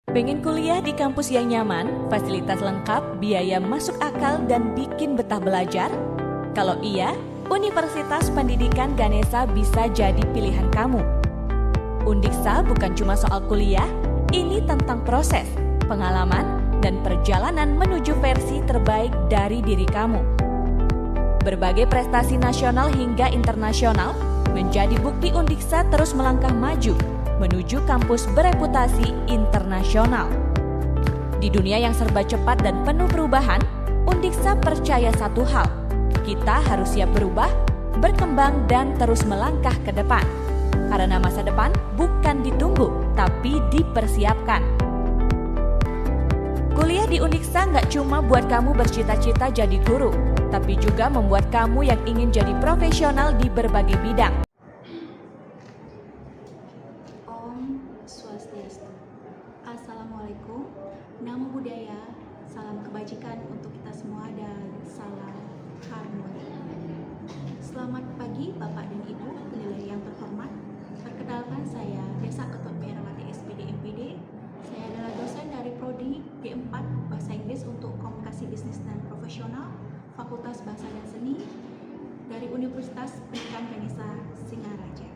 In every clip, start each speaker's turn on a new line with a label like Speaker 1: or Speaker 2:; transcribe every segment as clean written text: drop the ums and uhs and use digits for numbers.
Speaker 1: Pengen kuliah di kampus yang nyaman, fasilitas lengkap, biaya masuk akal, dan bikin betah belajar? Kalau iya, Universitas Pendidikan Ganesha bisa jadi pilihan kamu. Undiksa bukan cuma soal kuliah, ini tentang proses, pengalaman, dan perjalanan menuju versi terbaik dari diri kamu. Berbagai prestasi nasional hingga internasional menjadi bukti Undiksa terus melangkah maju menuju kampus bereputasi internasional. Di dunia yang serba cepat dan penuh perubahan, Undiksa percaya satu hal, kita harus siap berubah, berkembang, dan terus melangkah ke depan. Karena masa depan bukan ditunggu, tapi dipersiapkan. Kuliah di Undiksa nggak cuma buat kamu bercita-cita jadi guru, tapi juga membuat kamu yang ingin jadi profesional di berbagai bidang.
Speaker 2: Om Swastiastu. Assalamualaikum. Namo Buddhaya. Salam kebajikan untuk kita semua dan salam harmoni. Selamat pagi Bapak dan Ibu penilai yang terhormat. Perkenalkan saya Desa Ketut Merawati SPD MPD. Saya adalah dosen dari Prodi D4 Bahasa Inggris untuk Komunikasi Bisnis dan Profesional Fakultas Bahasa dan Seni dari Universitas Pendidikan Ganesha Singaraja.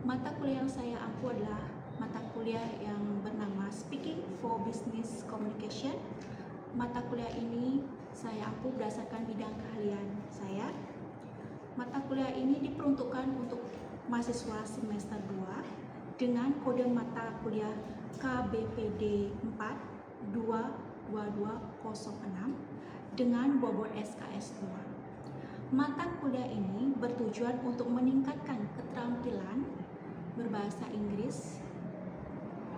Speaker 2: Mata kuliah yang saya ampu adalah mata kuliah yang bernama Speaking for Business Communication. Mata kuliah ini saya ampu berdasarkan bidang keahlian saya. Mata kuliah ini diperuntukkan untuk mahasiswa semester 2 dengan kode mata kuliah KBPD 4 22206 dengan bobot SKS 2. Mata kuliah ini bertujuan untuk meningkatkan keterampilan berbahasa Inggris,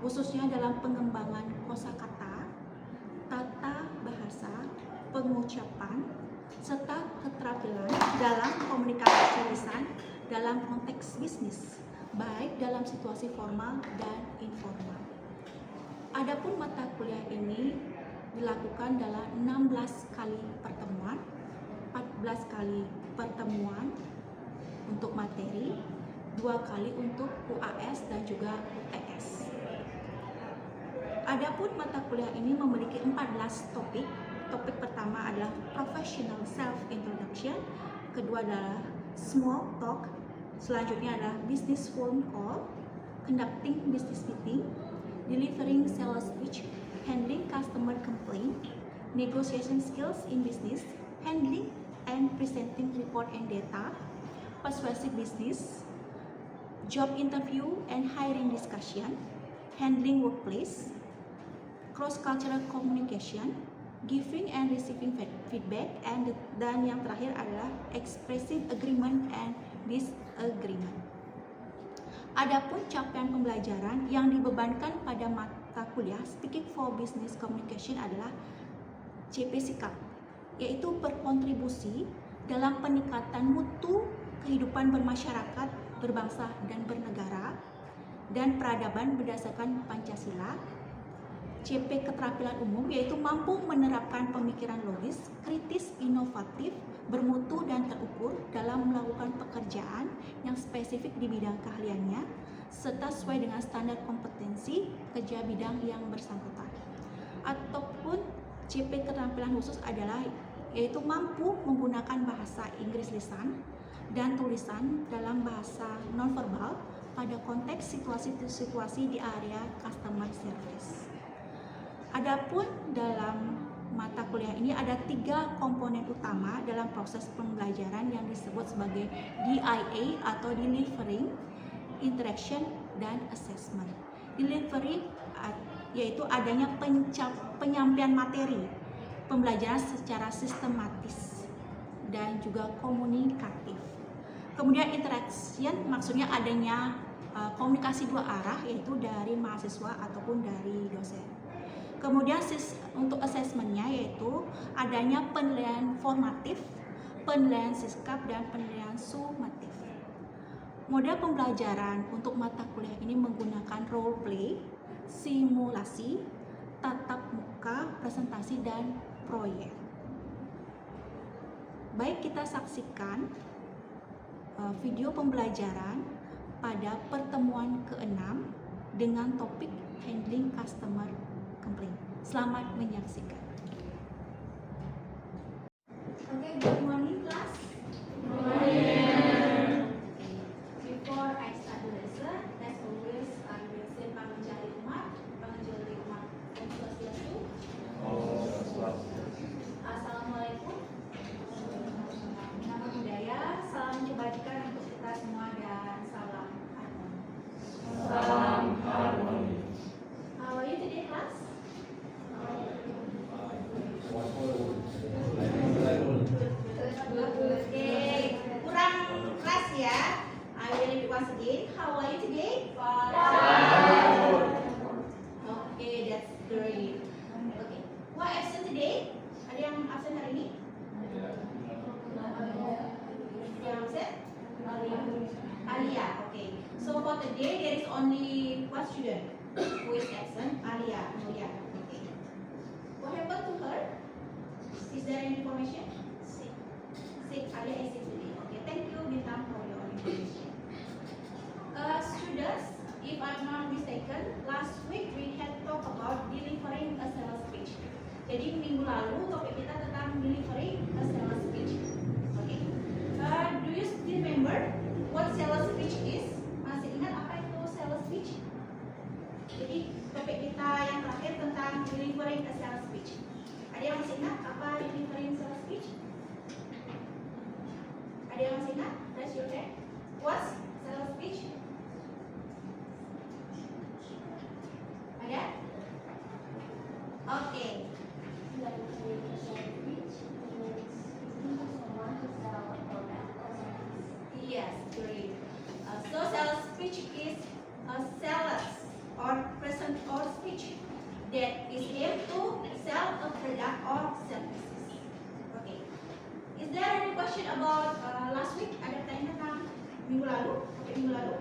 Speaker 2: khususnya dalam pengembangan kosakata, tata bahasa, pengucapan, serta keterampilan dalam komunikasi lisan dalam konteks bisnis, baik dalam situasi formal dan informal. Adapun mata kuliah ini dilakukan dalam 16 kali pertemuan, 14 kali pertemuan untuk materi, 2 kali untuk UAS dan juga UTS. Adapun mata kuliah ini memiliki 14 topik. Topik pertama adalah Professional Self Introduction, kedua adalah Small Talk, selanjutnya adalah Business Phone Call, Conducting Business Meeting, Delivering Sales Speech, Handling Customer Complaint, Negotiation Skills in Business, Handling and Presenting Report and Data, Persuasive Business, Job Interview and Hiring Discussion, Handling Workplace, Cross-Cultural Communication, Giving and Receiving Feedback, dan yang terakhir adalah Expressing Agreement and Disagreement. Adapun capaian pembelajaran yang dibebankan pada mata kuliah Speaking for Business Communication adalah CPSICAP, yaitu berkontribusi dalam peningkatan mutu kehidupan bermasyarakat, berbangsa dan bernegara, dan peradaban berdasarkan Pancasila. CP keterampilan umum yaitu mampu menerapkan pemikiran logis, kritis, inovatif, bermutu dan terukur dalam melakukan pekerjaan yang spesifik di bidang keahliannya serta sesuai dengan standar kompetensi kerja bidang yang bersangkutan. Ataupun CP keterampilan khusus adalah yaitu mampu menggunakan bahasa Inggris lisan dan tulisan dalam bahasa nonverbal pada konteks situasi-situasi di area customer service. Adapun dalam mata kuliah ini ada 3 komponen utama dalam proses pembelajaran yang disebut sebagai DIA atau Delivering, Interaction, dan Assessment. Delivery yaitu adanya penyampaian materi, pembelajaran secara sistematis dan juga komunikatif. Kemudian interaction maksudnya adanya komunikasi 2 arah yaitu dari mahasiswa ataupun dari dosen. Kemudian untuk assessmentnya yaitu adanya penilaian formatif, penilaian sikap, dan penilaian sumatif. Model pembelajaran untuk mata kuliah ini menggunakan role play, simulasi, tatap muka, presentasi, dan proyek. Baik, kita saksikan video pembelajaran pada pertemuan ke-6 dengan topik handling customer complaint. Selamat menyaksikan. Okay, good morning class. Good morning. Before I start the lesson, as always, I will say Panganjali Umat, Panganjali Umat Om Swastiastu. Assalamualaikum. Nama budaya, salam kebajikan untuk kita semua dan salam harmoni.
Speaker 3: Salam harmoni.
Speaker 2: How are you today, class? Okay, kurang keras ya. I will repeat once again. How are you today? Okay, that's great. Okay, who are absent today? Ada yang absen hari ini? Yang absen? Alia. Okay. So for today there is only one student who is absent. Alia. Oh yeah. Okay. What happened to her? Is there any information? Sick. Alia is sick today. Okay. Thank you, Bintang, for your information. Students, if I'm not mistaken, last week we had talked about delivering a sales pitch. Jadi minggu lalu topik kita tentang delivering a sales pitch. Okay. Do you still remember what sales pitch is? Masih ingat apa itu sales pitch? Jadi topik kita yang terakhir tentang delivering a sales pitch. Ada yang masih ingat apa delivering sales pitch? Ada yang masih ingat? Raise your hand. What's sales pitch? Ada? Okay. Yes, great. So sales pitch is a sales or present or speech that is aimed to sell a product or services. Okay. Is there any question about last week? Ada pertanyaan tentang minggu lalu? Minggu lalu?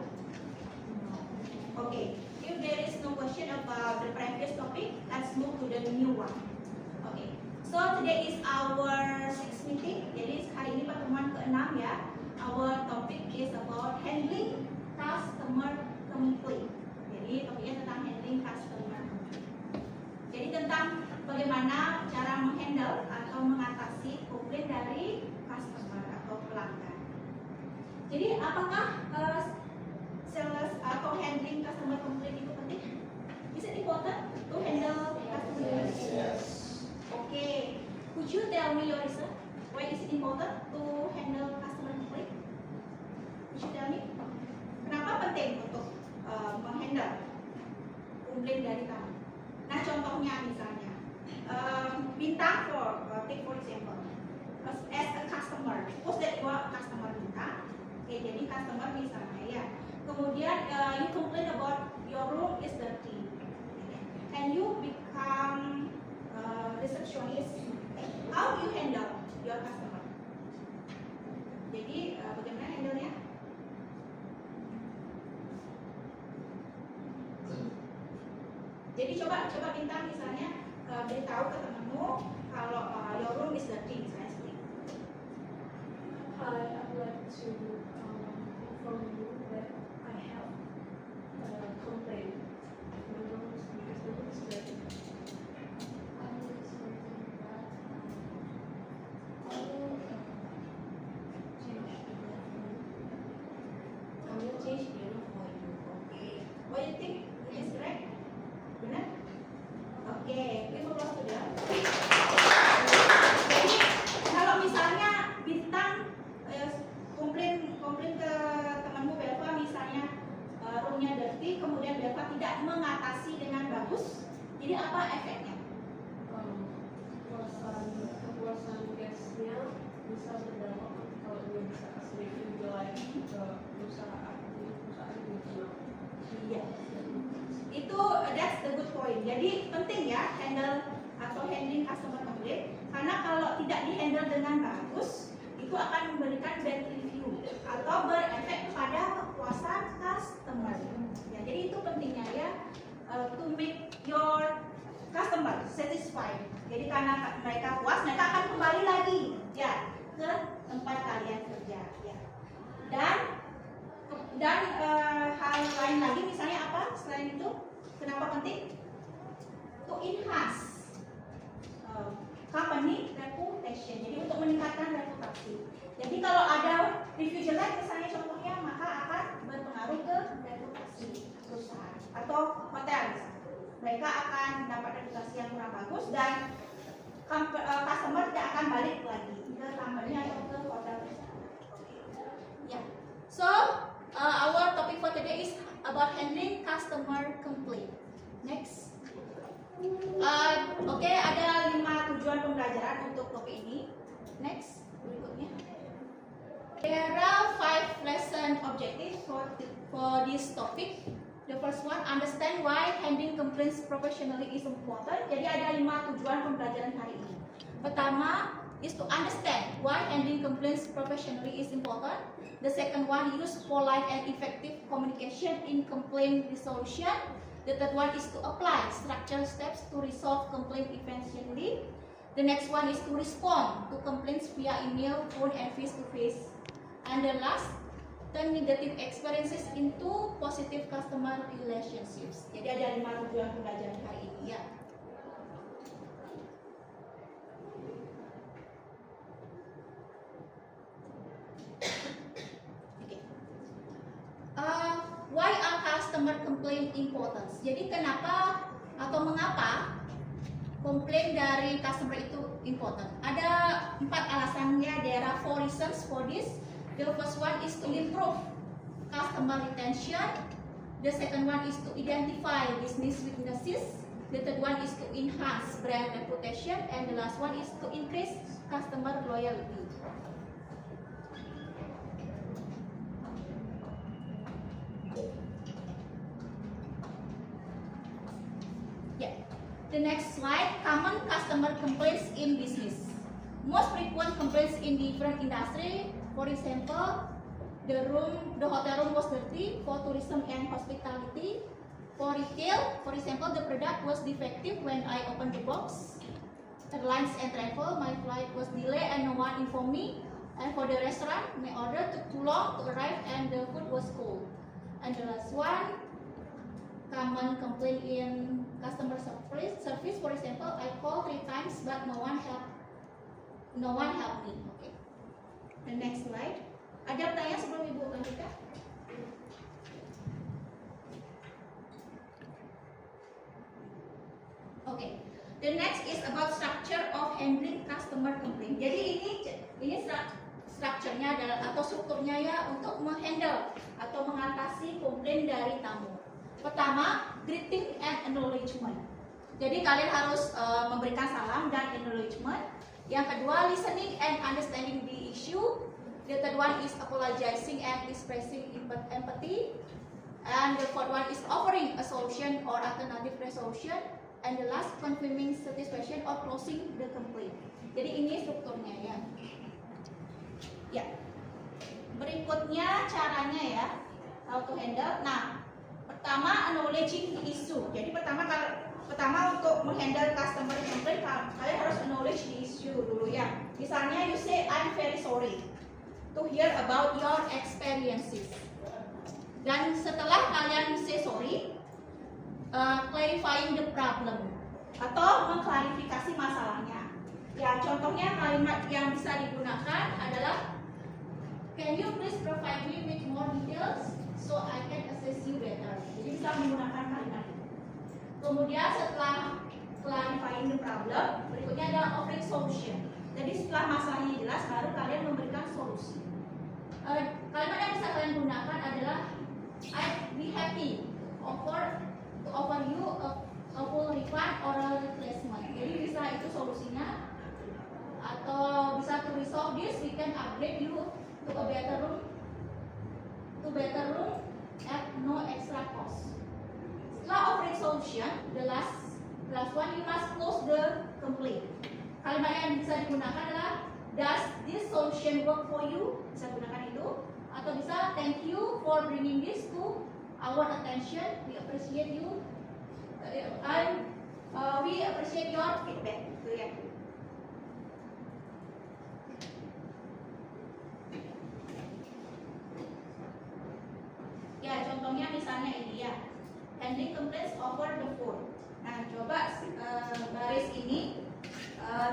Speaker 2: Okay. If there is no question about the previous topic, let's move to the new one. Okay. So today is our sixth meeting. Jadi hari ini pertemuan ke-6 ya. Our topic is about handling customer complaint. Jadi topiknya tentang handling customer complaint. Jadi tentang bagaimana cara menghandle atau mengatasi komplain dari customer atau pelanggan. Jadi apakah sales atau handling customer complaint itu penting? Is it important to handle customer complaint?
Speaker 3: Yes.
Speaker 2: Okay. Could you tell me your reason? Why is it important to handle customer complaint? Could you tell me? Kenapa penting untuk menghandle komplain dari tamu? Nah, contohnya misalnya, Bintang take for example, as a customer, suppose that you are a customer Bintang. Okay, jadi customer misalnya ya. Kemudian you complain about your room is dirty, and you become receptionist. How you handle your customer? Jadi bagaimana handle-nya? Jadi coba Bintang misalnya beritahu ke temanmu kalau your room is dirty misalnya seperti itu.
Speaker 4: Hi, I'd like to inform you that I have a complaint. My room is dirty.
Speaker 2: I will change the room for you. Okay. What do you think? It is correct? Benar? Okay. We move on to the. Jadi kalau misalnya Bintang komplain ke temanmu Belva misalnya roomnya dirty, kemudian Belva tidak mengatasi dengan bagus, jadi apa efeknya?
Speaker 4: Kepuasan guestnya bisa berdampak kalau dia bisa kasih review jelek ke perusahaan gitu.
Speaker 2: Iya. Itu that's the good point. Jadi penting ya handle atau handling customer complaint, karena kalau tidak dihandle dengan bagus itu akan memberikan bad review atau berefek kepada kepuasan customer. Ya, jadi itu pentingnya ya to make your customer satisfied. Jadi karena mereka puas, mereka akan kembali lagi ya ke tempat kalian kerja. Ya. Dan hal lain lagi misalnya apa selain itu? Kenapa penting? To enhance company reputation. Jadi untuk meningkatkan reputasi. Jadi kalau ada review jelek misalnya contohnya, maka akan berpengaruh ke reputasi perusahaan atau hotel misalnya. Mereka akan dapat reputasi yang kurang bagus dan customer tidak akan balik lagi ke company atau ke hotel tersebut. Yeah. So our topic for today is about handling customer complaint. Next. Oke, ada 5 tujuan pembelajaran untuk topik ini. Next, berikutnya. There are 5 lesson objectives for this topic. The first one, understand why handling complaints professionally is important. Jadi ada 5 tujuan pembelajaran hari ini. Pertama is to understand why handling complaints professionally is important. The second one, use polite and effective communication in complaint resolution. The third one is to apply structured steps to resolve complaint efficiently. The next one is to respond to complaints via email, phone, and face-to-face. And the last, turn negative experiences into positive customer relationships. Jadi ada 5 tujuan pembelajaran hari ini ya. Why are customer complaint important? Jadi kenapa atau mengapa komplain dari customer itu important? Ada 4 alasannya. There are 4 reasons for this. The first one is to improve customer retention. The second one is to identify business weaknesses. The third one is to enhance brand reputation. And the last one is to increase customer loyalty. The next slide, common customer complaints in business. Most frequent complaints in different industry. For example, the hotel room was dirty. For tourism and hospitality. For retail, for example, the product was defective when I opened the box. Airlines and travel, my flight was delayed and no one informed me. And for the restaurant, my order took too long to arrive and the food was cold. And the last one, common complaint in customer service. For example, I called 3 times but no one helped me. Okay. The next slide. Ada pertanyaan sebelum Ibu lanjutkan? Okay. The next is about structure of handling customer complaint. Jadi ini strukturnya adalah atau strukturnya ya untuk menghandle atau mengatasi komplain dari tamu. Pertama, greeting and acknowledgement. Jadi kalian harus memberikan salam dan acknowledgement. Yang kedua, listening and understanding the issue. The third one is apologizing and expressing empathy. And the fourth one is offering a solution or alternative resolution. And the last, confirming satisfaction or closing the complaint. Jadi ini strukturnya ya. Ya. Berikutnya caranya ya, how to handle. Nah, pertama, acknowledging the issue. Jadi pertama untuk menghandle customer complaint, kalian harus acknowledge the issue dulu ya. Misalnya you say I'm very sorry to hear about your experiences. Dan setelah kalian say sorry, clarifying the problem atau mengklarifikasi masalahnya. Ya, contohnya kalimat yang bisa digunakan adalah, can you please provide me with more details so I can assess you better. Jadi bisa menggunakan kalimat itu. Kemudian setelah clarifying the problem, berikutnya adalah offering solution. Jadi setelah masalahnya jelas, baru kalian memberikan solusi. Kalimat yang bisa kalian gunakan adalah I'd be happy to offer you a full refund or a replacement. Jadi bisa itu solusinya. Atau bisa to resolve this, we can upgrade you to a better room at no extra cost. Setelah offering solution, the last one, you must close the complaint. Kalimat yang bisa digunakan adalah does this solution work for you? Bisa gunakan itu. Atau bisa thank you for bringing this to our attention. We appreciate you and we appreciate your feedback. Gitu ya. Ya, contohnya misalnya ini ya. Handling complaints over the phone. Nah, coba baris ini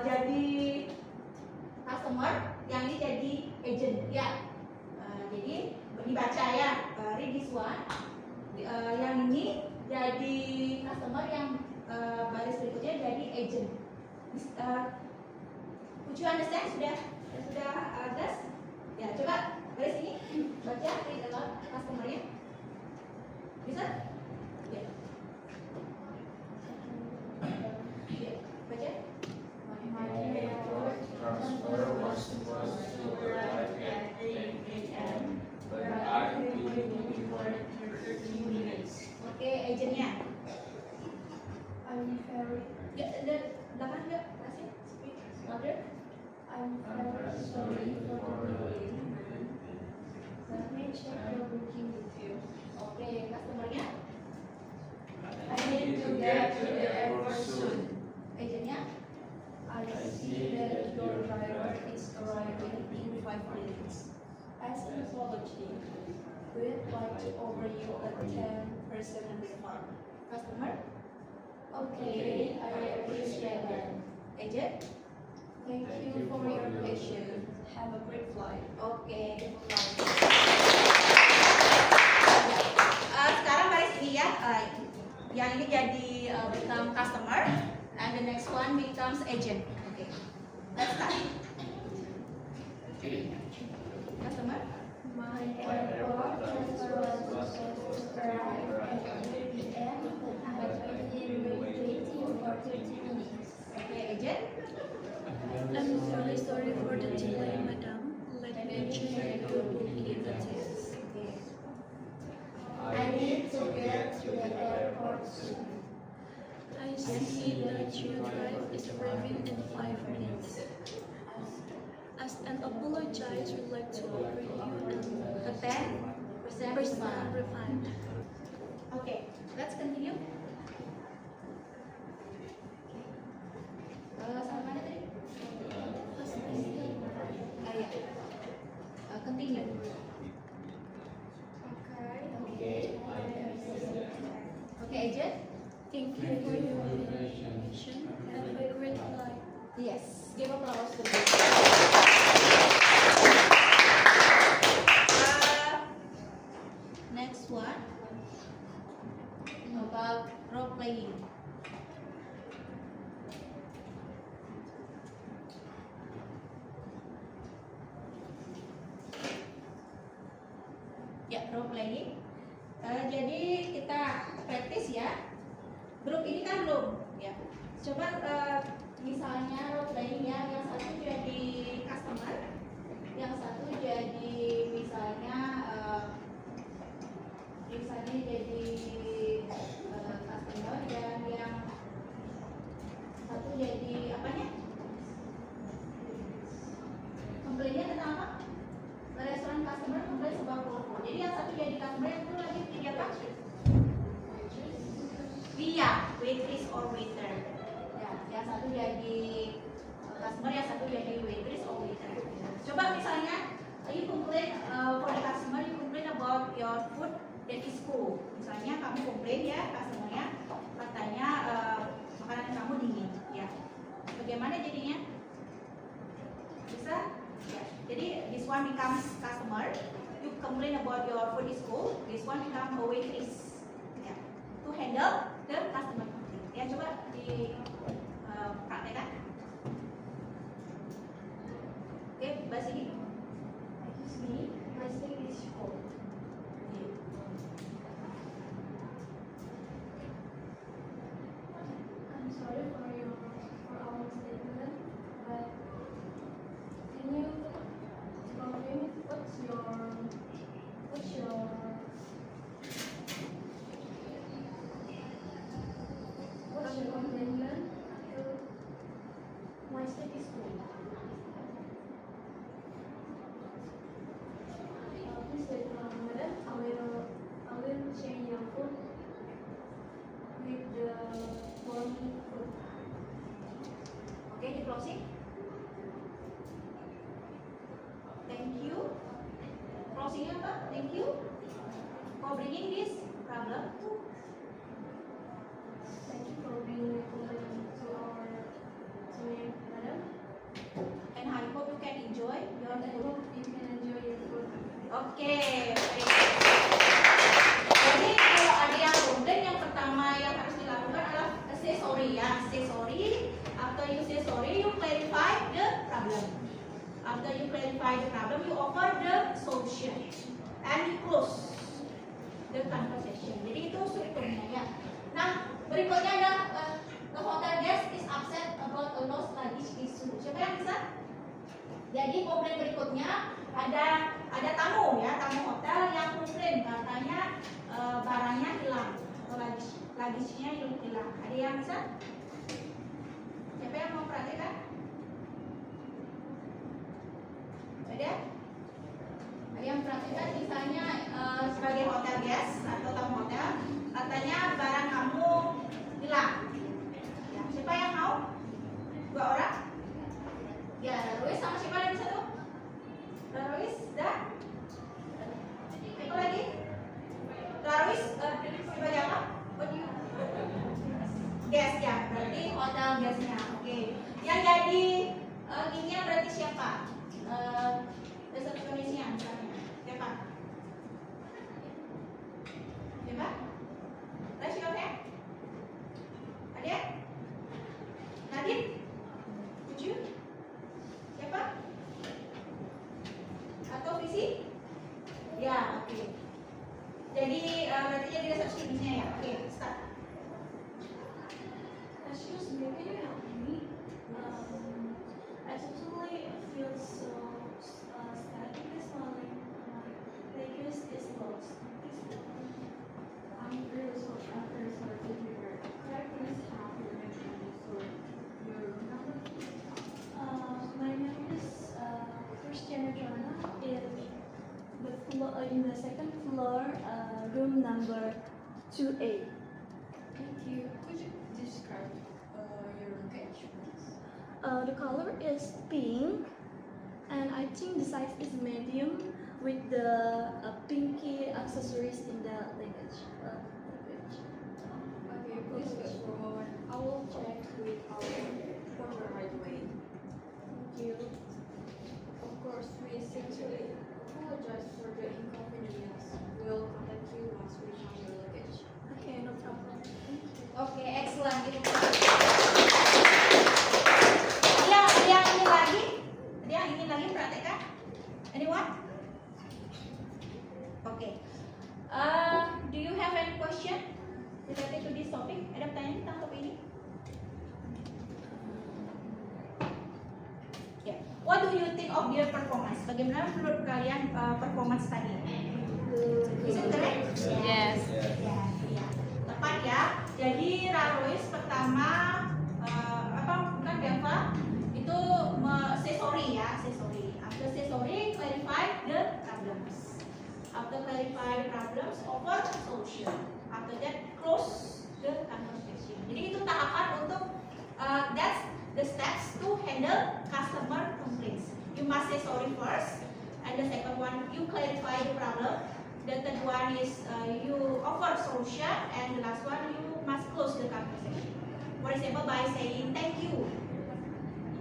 Speaker 2: jadi customer, yang ini jadi agent ya. Jadi dibaca ya, read this one. Yang ini jadi customer, yang baris berikutnya jadi agent. Would you understand? Sudah jelas? Ya, coba baris ini baca, read aloud customer-nya. Bisa? Ya. Ya, baca.
Speaker 3: Transfer was supposed to arrive at 10 a.m. but I've been waiting for 30 minutes.
Speaker 2: Oke, agentnya.
Speaker 4: I'm very
Speaker 2: Belakang enggak? Kasih. Speak louder.
Speaker 4: I'm very sorry for the delay. Let me check your booking details.
Speaker 2: Oke, customer-nya.
Speaker 3: I need to get to the airport soon.
Speaker 2: Agentnya.
Speaker 4: I see that your driver is arriving in 5 minutes. As an apology, we'd like to offer you a 10% refund.
Speaker 2: Customer.
Speaker 4: Okay, I appreciate that.
Speaker 2: Agent.
Speaker 4: Thank you for your patience. Have a great flight.
Speaker 2: Oke. Sekarang baris ini ya. Yang ini jadi become customer, and the next one becomes agent. Oke. Let's start. Customer.
Speaker 4: My airport transfer was supposed to arrive at 8 p.m. but we've been waiting for 30 minutes.
Speaker 2: Oke, agent.
Speaker 5: I'm very sorry for the delay, madam. Let me check your booking details.
Speaker 4: I need to get to the airport soon.
Speaker 5: I see that your drive is arriving in 5 minutes. As an apologize, we'd like to offer you
Speaker 2: A 10%
Speaker 5: refund.
Speaker 2: Oke, let's continue. Sampai mana tadi? Ya. Continue. Oke, agent.
Speaker 5: Thank you for your information. Have a great flight.
Speaker 2: Yes, give applause to them. Next one about role playing. Ya, role playing. Jadi kita praktis ya. Grup ini kan belum ya. Coba misalnya role playing ya, yang satu jadi customer, yang satu jadi misalnya jadi customer, dan yang satu jadi apanya? Komplainnya tentang apa? Restoran customer komplain sebuah telepon. Jadi yang satu jadi customer, yang satu lagi jadi apa? Iya, waitress or waiter. Ya, yang satu jadi customer, yang satu jadi waitress or waiter. Coba misalnya you complain for the customer, you complain about your food that is cold. Misalnya kamu komplain ya, customernya katanya makanan kamu dingin. Ya, bagaimana jadinya? Bisa? Ya. Jadi this one becomes customer. You complain about your food is cold. This one become a waitress. Ya. To handle the customer complaint. Ya, coba di praktekkan. Oke, bahas ini.
Speaker 4: Excuse me, my steak is cold. I'm sorry for our statement, but can you confirm what's your complaint? My steak is cold. Please wait, madam. I will change your food with the warm food.
Speaker 2: Oke, di closing. Thank you. Closingnya apa? Thank you for bringing this problem to Oke. Jadi kalau ada yang komplain, yang pertama yang harus dilakukan adalah say sorry ya. Say sorry. After you say sorry, you clarify the problem. After you clarify the problem, you offer the solution and you close the conversation. Jadi itu strukturnya ya. Nah, berikutnya adalah the hotel guest is upset about a lost luggage issue. Siapa yang bisa? Jadi komplain berikutnya ada tamu ya, tamu hotel yang komplain katanya barangnya hilang atau luggage-nya hilang. Ada yang bisa? Siapa yang mau perhatikan? Ada? Ada yang perhatikan misalnya sebagai hotel guest atau tamu hotel katanya barang kamu hilang. Ya, siapa yang mau? 2 orang? Ya, Darwis sama siapa lagi satu? Darwis dan siapa lagi? Darwis sebagai apa? Guest ya, berarti hotel guestnya. Oke. Yang jadi ini berarti siapa? Resepsionisnya misalnya. Siapa? Siapa? Raise your hand. Ada? Nadine? Tujuh? Siapa? Atau visi? Ya, oke. Jadi berarti jadi resepsionisnya ya. Oke, start.
Speaker 5: Excuse me, can you help me? I totally feel so sad because my luggage is lost.
Speaker 4: I'm really sorry. I'm very sorry to hear. Could I please have your name and so your room number?
Speaker 5: My name is Christiana Joanna in the second floor, room number 2A.
Speaker 4: Thank you. Could you describe your luggage, please?
Speaker 5: The color is pink, and I think the size is medium with the pinky accessories in the luggage.
Speaker 4: Okay, please wait for a moment. I will check with our porter right away.
Speaker 5: Thank you.
Speaker 4: Of course, we sincerely apologize for the inconvenience. We'll contact you once we find your luggage.
Speaker 5: Okay, no problem. Thank you.
Speaker 2: Oke, excellent. Ada yang ingin lagi? Ada yang ingin lagi perhatikan? Anyone? Oke. Do you have any question related to this topic? Ada pertanyaan tentang topik ini? Ya. What do you think of their performance? Bagaimana menurut kalian performance tadi? Is it correct?
Speaker 1: Yes.
Speaker 2: Ya, iya. Tepat ya. Jadi Rarois pertama bukan Deva itu say sorry ya, say sorry. After say sorry, clarify the problems. After clarify the problems, offer solution. After that, close the conversation. Jadi itu tahapan untuk that's the steps to handle customer complaints. You must say sorry first, and the second one you clarify the problem. The third one is you offer solution, and the last one you must close the conversation. For example, by saying thank you.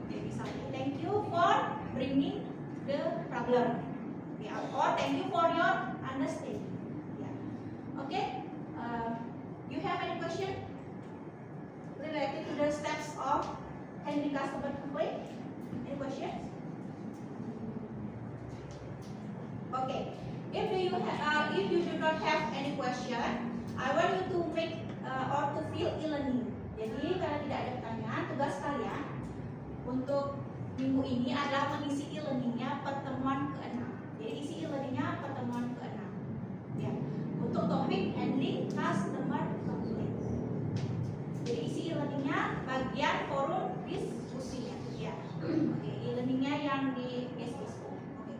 Speaker 2: Okay, misalnya thank you for bringing the problem, yeah, or thank you for your understanding. Yeah. Okay. You have any question related to the steps of handling customer complaint? Any questions? Okay. If you do not have any question, I want you to make or to fill e-learning. Jadi karena tidak ada pertanyaan, tugas kalian untuk minggu ini adalah mengisi e-learningnya pertemuan ke-6. Jadi isi e-learningnya pertemuan ke-6. Ya. Untuk topik handling customer complaint. Jadi isi e-learningnya bagian forum diskusinya. Ya. Oke, e-learningnya yang di Facebook. Oke.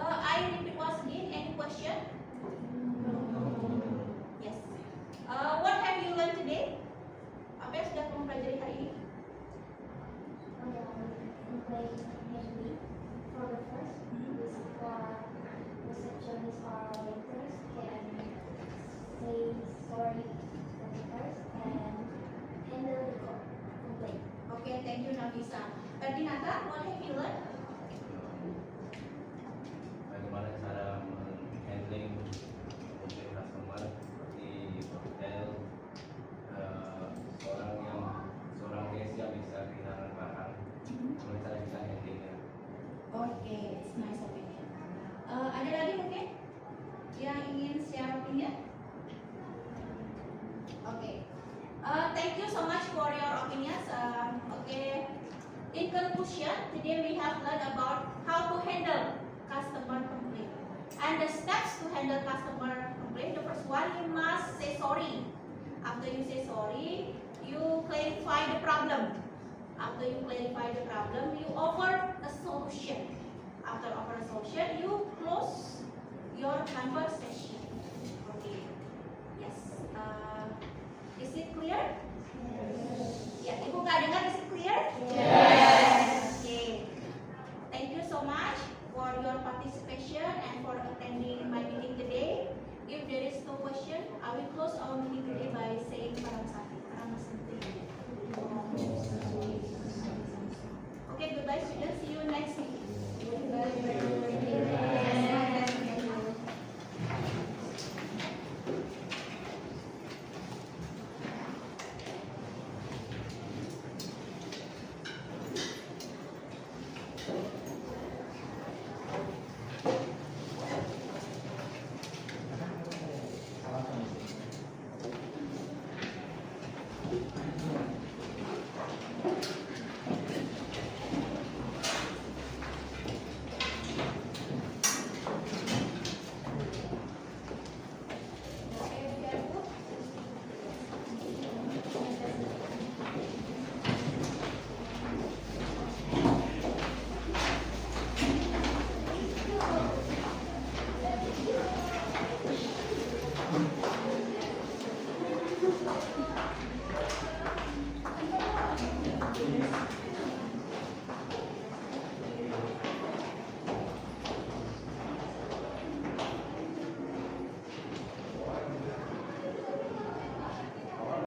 Speaker 2: I repeat once again. Any question? Yes. What have you learned today? Apa yang sudah kamu pelajari hari ini?
Speaker 6: For the first, is for receptionists or waiters can say sorry for the first and handle the complaint.
Speaker 2: Okay, thank you Nafisa. Ferdinanda, what have you learned?
Speaker 3: Bagaimana cara
Speaker 2: solution, today we have learned about how to handle customer complaint. And the steps to handle customer complaint, the first one, you must say sorry. After you say sorry, you clarify the problem. After you clarify the problem, you offer a solution. After offer a solution, you close your conversation. Okay. Yes. Is it clear? Ya, Ibu nggak dengar di